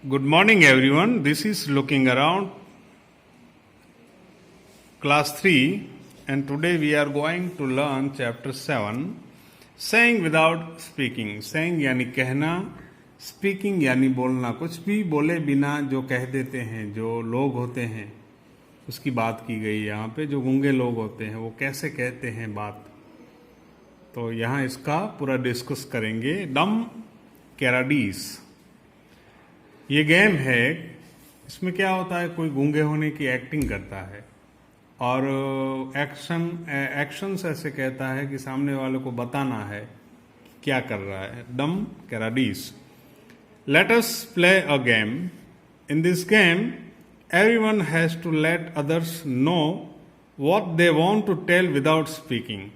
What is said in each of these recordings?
Good morning, everyone. This is Looking Around, class 3, and today we are going to learn chapter 7, saying without speaking. Saying यानी कहना, speaking यानी बोलना. कुछ भी बोले बिना जो कह देते हैं, जो लोग होते हैं, उसकी बात की गई है यहाँ पे. जो गूंगे लोग होते हैं वो कैसे कहते हैं बात, तो यहाँ इसका पूरा डिस्कस करेंगे. डम कैराडीस ये गेम है. इसमें क्या होता है, कोई गूंगे होने की एक्टिंग करता है और एक्शंस ऐसे कहता है कि सामने वाले को बताना है क्या कर रहा है. Dumb charades. Let us play a game. In this game everyone has to let others know what they want to tell without speaking.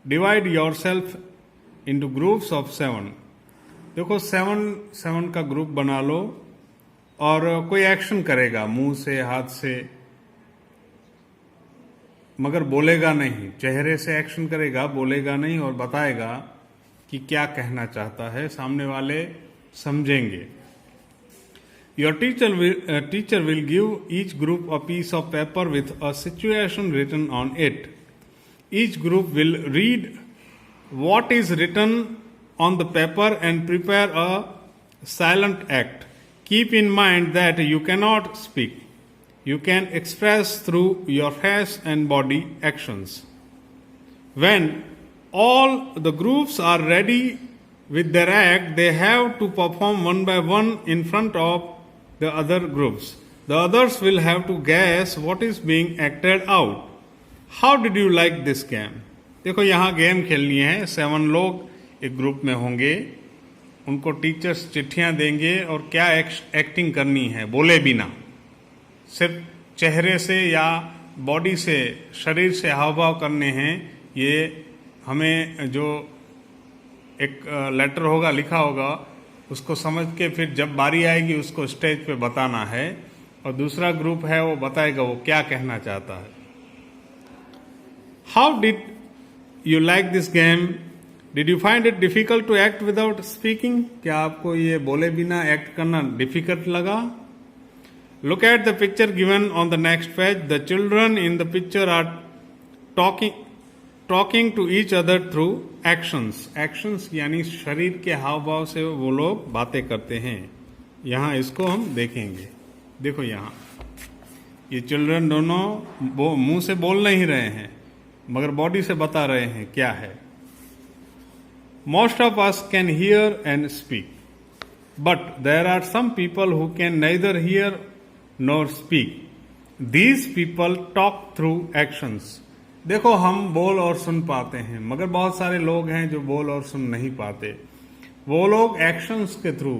Divide yourself into groups of 7. देखो 7 का ग्रुप बना लो और कोई एक्शन करेगा मुंह से, हाथ से, मगर बोलेगा नहीं. चेहरे से एक्शन करेगा, बोलेगा नहीं और बताएगा कि क्या कहना चाहता है. सामने वाले समझेंगे. Your teacher will give each group a piece of paper with a situation written on it. Each group will read what is written on the paper and prepare a silent act. Keep in mind that you cannot speak. You can express through your face and body actions. When all the groups are ready with their act, they have to perform one by one in front of the other groups. The others will have to guess what is being acted out. How did you like this game? देखो यहाँ game खेलनी है. 7 लोग एक group में होंगे. उनको teachers चिट्ठियां देंगे और क्या एक्टिंग करनी है बोले बिना. सिर्फ चेहरे से या बॉडी से, शरीर से हाव भाव करने हैं. ये हमें जो एक लेटर होगा, लिखा होगा, उसको समझ के फिर जब बारी आएगी उसको स्टेज पे बताना है. और दूसरा ग्रुप है वो बताएगा वो क्या कहना चाहता है. How did you like this game? Did you find it difficult to act without speaking? क्या आपको ये बोले बिना एक्ट करना डिफिकल्ट लगा? Look at the picture given on the next page. The children in the picture are talking to each other through actions. Actions यानी शरीर के हाव भाव से वो लोग बातें करते हैं. यहाँ इसको हम देखेंगे. देखो यहाँ ये चिल्ड्रन दोनों मुंह से बोल नहीं रहे हैं मगर बॉडी से बता रहे हैं क्या है. Most of us can hear and speak but there are some people who can neither hear nor speak. These people talk through actions. देखो हम बोल और सुन पाते हैं मगर बहुत सारे लोग हैं जो बोल और सुन नहीं पाते. वो लोग एक्शंस के थ्रू,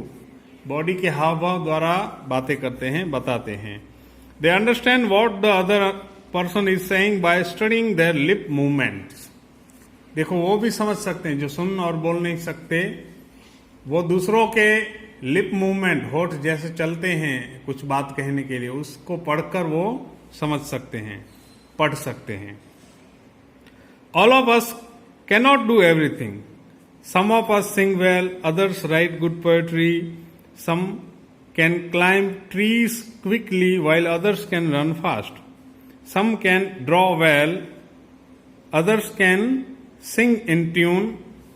बॉडी के हाव भाव द्वारा बातें करते हैं, बताते हैं. They understand what the other person is saying by studying their lip movements. देखो वो भी समझ सकते हैं जो सुन और बोल नहीं सकते. वो दूसरों के लिप मूवमेंट, होठ जैसे चलते हैं कुछ बात कहने के लिए, उसको पढ़कर वो समझ सकते हैं, पढ़ सकते हैं. All of us cannot do everything. Some of us sing well, others write good poetry, some can climb trees quickly while others can run fast. Some can draw well, others can sing in tune.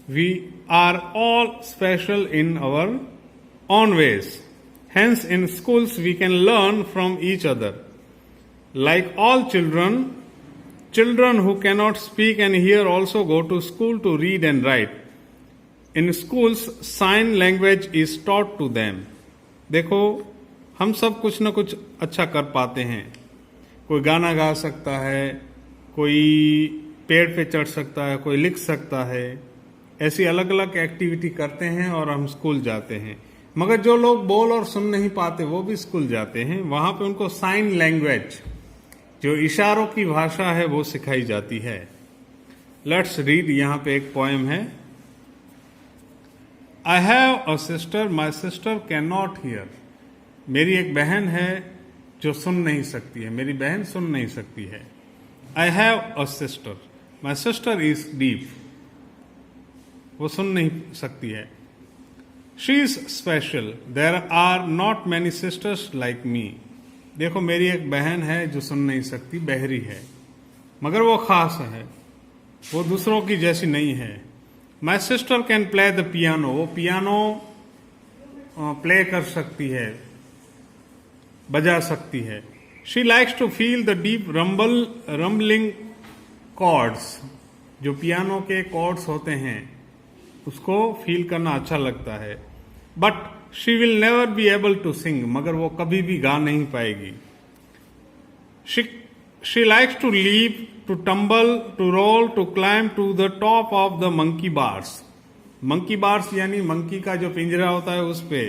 We are all special in our own ways. Hence, in schools we can learn from each other. Like all Children who cannot speak and hear also go to school to read and write. In schools, sign language is taught to them. देखो हम सब कुछ न कुछ अच्छा कर पाते हैं. कोई गाना गा सकता है, कोई पेड़ पे चढ़ सकता है, कोई लिख सकता है. ऐसी अलग अलग एक्टिविटी करते हैं और हम स्कूल जाते हैं. मगर जो लोग बोल और सुन नहीं पाते वो भी स्कूल जाते हैं. वहां पे उनको साइन लैंग्वेज, जो इशारों की भाषा है, वो सिखाई जाती है. Let's read. यहां पे एक पोएम है. I have a sister, my sister can not here. मेरी एक बहन है जो सुन नहीं सकती है. मेरी बहन सुन नहीं सकती है. I have a sister, my sister is deaf. वो सुन नहीं सकती है. She is special, there are not many sisters like me. देखो मेरी एक बहन है जो सुन नहीं सकती, बहरी है, मगर वो खास है, वो दूसरों की जैसी नहीं है। My sister can play the piano, वो पियानो प्ले कर सकती है, बजा सकती है। She likes to feel the deep rumbling chords, जो पियानो के कॉर्ड्स होते हैं उसको फील करना अच्छा लगता है। But she will never be able to sing, मगर वो कभी भी गा नहीं पाएगी। She likes to leap, to tumble, to roll, to climb to the top of the monkey bars. Monkey bars यानी मंकी का जो पिंजरा होता है उस पे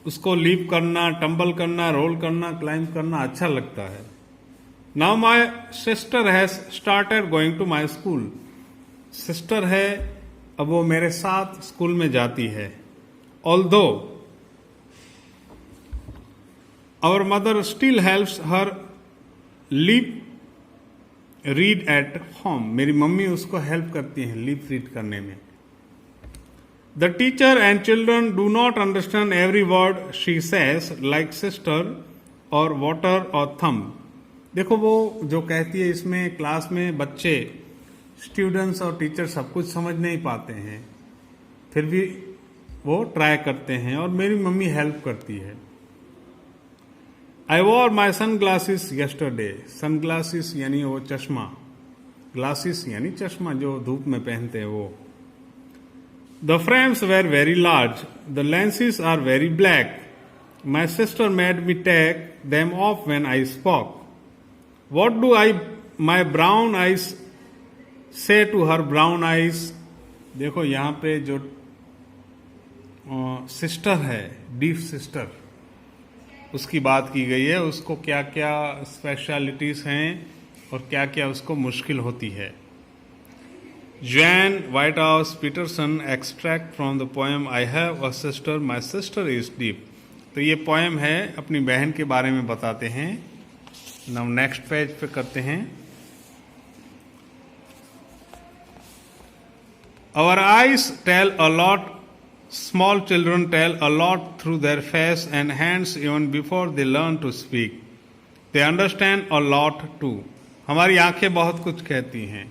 उसको लीप करना, टम्बल करना, रोल करना, क्लाइंब करना अच्छा लगता है। Now my sister has started going to my school, sister है अब वो मेरे साथ स्कूल में जाती है। Although our mother still helps her lip read at home, मेरी मम्मी उसको हेल्प करती है लीप रीड करने में। The teacher and children do not understand every word she says, like sister और वाटर और थंब। देखो वो जो कहती है इसमें क्लास में बच्चे, स्टूडेंट्स और टीचर सब कुछ समझ नहीं पाते हैं, फिर भी वो ट्राई करते हैं और मेरी मम्मी हेल्प करती है। I wore my sunglasses yesterday, sunglasses यानी वो चश्मा, ग्लासेस यानी चश्मा जो धूप में पहनते हैं वो। The frames were very large, the lenses are very black, my sister made me take them off when I spoke. What do I my brown eyes say to her brown eyes. देखो यहाँ पे जो sister है, deep sister, उसकी बात की गई है, उसको क्या क्या स्पेशलिटीज हैं और क्या क्या उसको मुश्किल होती है। Jeanne Whitehouse Peterson extract from the poem I have a sister my sister is deaf. तो ये पोएम है, अपनी बहन के बारे में बताते हैं। नाउ नेक्स्ट पेज पे करते हैं। Our eyes tell a lot, small children tell a lot through their face and hands even before they learn to speak. They understand a lot too. हमारी आंखें बहुत कुछ कहती हैं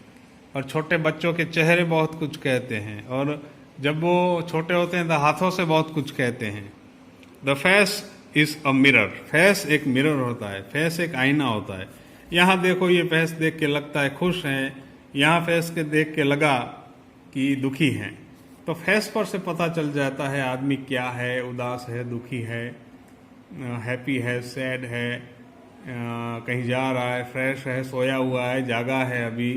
और छोटे बच्चों के चेहरे बहुत कुछ कहते हैं, और जब वो छोटे होते हैं तो हाथों से बहुत कुछ कहते हैं। The face is a mirror. Face एक मिरर होता है, फेस एक आईना होता है। यहाँ देखो ये फेस देख के लगता है खुश है, यहाँ फेस के देख के लगा कि दुखी हैं। तो फेस पर से पता चल जाता है आदमी क्या है, उदास है, दुखी है, हैप्पी है, सैड है, कहीं जा रहा है, फ्रेश है, सोया हुआ है, जागा है, अभी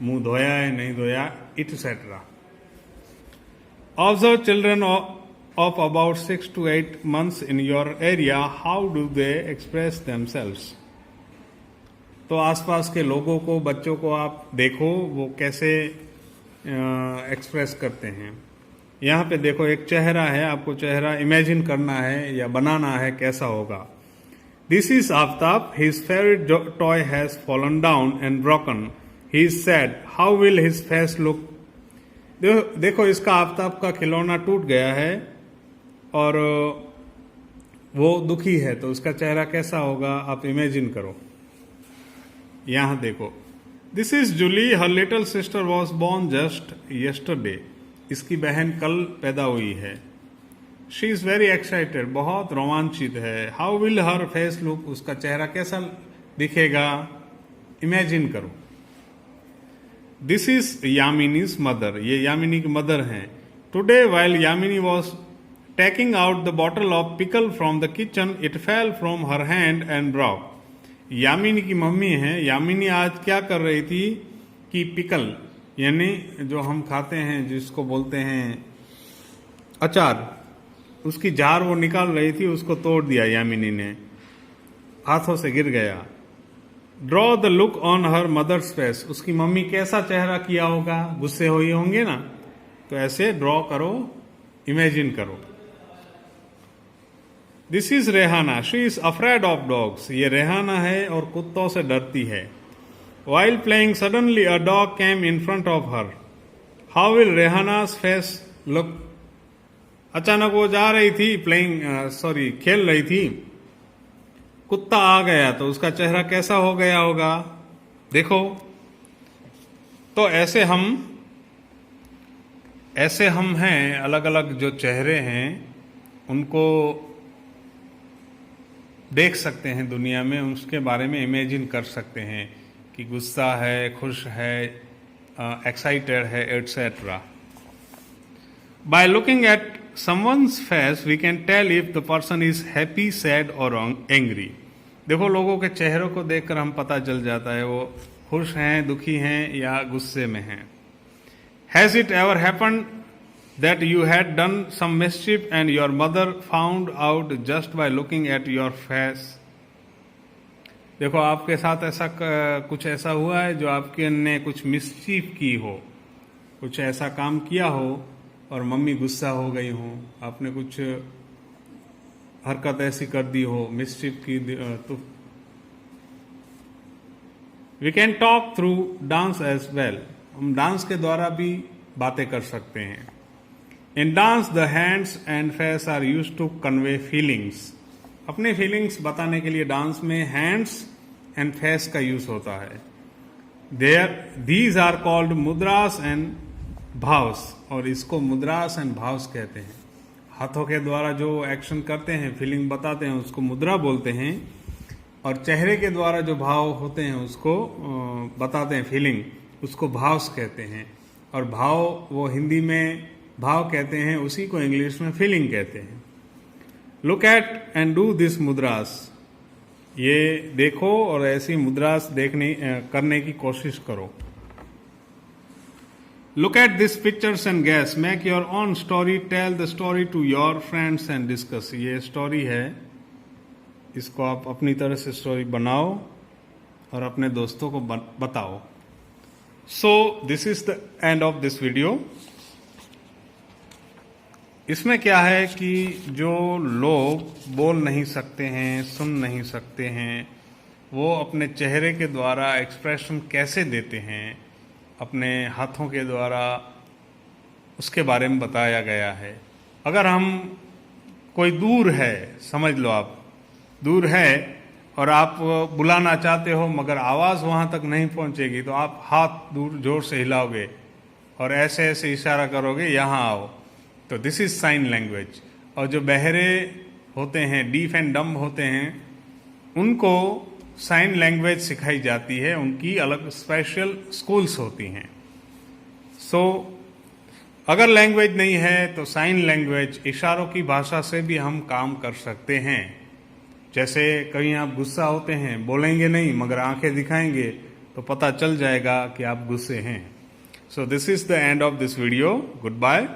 मुंह धोया है, नहीं धोया, etcetera. Observe children of about 6 to 8 months in your area, how do they express themselves? तो आसपास के लोगों को, बच्चों को आप देखो वो कैसे एक्सप्रेस करते हैं। यहाँ पे देखो एक चेहरा है, आपको चेहरा इमेजिन करना है या बनाना है कैसा होगा। This is Aftab, his favourite toy has fallen down and broken, he is sad, how will his face look. देखो इसका आफ्ताब का खिलौना टूट गया है और वो दुखी है, तो उसका चेहरा कैसा होगा आप इमेजिन करो। यहाँ देखो, this is Julie, her little sister was born just yesterday, इसकी बहन कल पैदा हुई है। शी इज वेरी एक्साइटेड, बहुत रोमांचित है। How will her face look, उसका चेहरा कैसा दिखेगा इमेजिन करो। दिस इज यामिनीज मदर, ये यामिनी की मदर हैं। Today while Yamini was taking out the bottle of pickle from the kitchen, it fell from her hand and Brock. Yamini की मम्मी है, यामिनी आज क्या कर रही थी कि पिकल यानी जो हम खाते हैं, जिसको बोलते हैं अचार, उसकी जार वो निकाल रही थी, उसको तोड़ दिया यामिनी ने, हाथों से गिर गया। Draw the look on her mother's face, उसकी मम्मी कैसा चेहरा किया होगा, गुस्से हुए होंगे ना, तो ऐसे ड्रॉ करो, इमेजिन करो। This is Rehana, she is afraid of dogs, ये रेहाना है और कुत्तों से डरती है। While playing suddenly a dog came in front of her, how will Rehana's face look. अचानक वो जा रही थी खेल रही थी, कुत्ता आ गया तो उसका चेहरा कैसा हो गया होगा, देखो। तो ऐसे हम हैं, अलग अलग जो चेहरे हैं उनको देख सकते हैं दुनिया में, उसके बारे में इमेजिन कर सकते हैं कि गुस्सा है, खुश है, एक्साइटेड है, etcetera. By looking at someone's face we can tell if the person is happy, sad or angry। देखो, लोगों के चेहरों को देखकर हम पता चल जाता है वो खुश हैं, दुखी हैं या गुस्से में हैं। Has it ever happened that you had done some mischief and your mother found out just by looking at your face? देखो, आपके साथ ऐसा कुछ ऐसा हुआ है जो आपके ने कुछ मिसचीफ की हो, कुछ ऐसा काम किया हो और मम्मी गुस्सा हो गई हो, आपने कुछ हरकत ऐसी कर दी हो, मिसचीफ की, तो we can talk through dance as well. हम डांस के द्वारा भी बातें कर सकते हैं। In dance the hands and face are used to convey feelings. अपने फीलिंग्स बताने के लिए डांस में हैंड्स एंड फेस का यूज होता है। These are called mudras and bhavs, और इसको मुद्रास एंड भाव्स कहते हैं। हाथों के द्वारा जो एक्शन करते हैं, फीलिंग बताते हैं, उसको मुद्रा बोलते हैं, और चेहरे के द्वारा जो भाव होते हैं उसको बताते हैं, फीलिंग, उसको भाव्स कहते हैं। और भाव वो हिंदी में भाव कहते हैं, उसी को इंग्लिश में फीलिंग कहते हैं। Look at and do this mudras. ये देखो और ऐसी मुद्रास करने की कोशिश करो। Look at these pictures and guess. Make your own story. Tell the story to your friends and discuss. ये स्टोरी है, इसको आप अपनी तरह से स्टोरी बनाओ और अपने दोस्तों को बताओ। So this is the end of this video. इसमें क्या है कि जो लोग बोल नहीं सकते हैं, सुन नहीं सकते हैं, वो अपने चेहरे के द्वारा एक्सप्रेशन कैसे देते हैं, अपने हाथों के द्वारा, उसके बारे में बताया गया है। अगर हम कोई दूर है, समझ लो आप दूर है और आप बुलाना चाहते हो मगर आवाज़ वहाँ तक नहीं पहुँचेगी, तो आप हाथ दूर जोर से हिलाओगे और ऐसे ऐसे इशारा करोगे, यहाँ आओ। तो दिस इज साइन लैंग्वेज। और जो बहरे होते हैं, डीफ एंड डम्ब होते हैं, उनको साइन लैंग्वेज सिखाई जाती है, उनकी अलग स्पेशल स्कूल्स होती हैं। सो अगर लैंग्वेज नहीं है तो साइन लैंग्वेज, इशारों की भाषा से भी हम काम कर सकते हैं। जैसे कहीं आप गुस्सा होते हैं, बोलेंगे नहीं मगर आंखें दिखाएंगे तो पता चल जाएगा कि आप गुस्से हैं। So this is the end of this video. Good bye.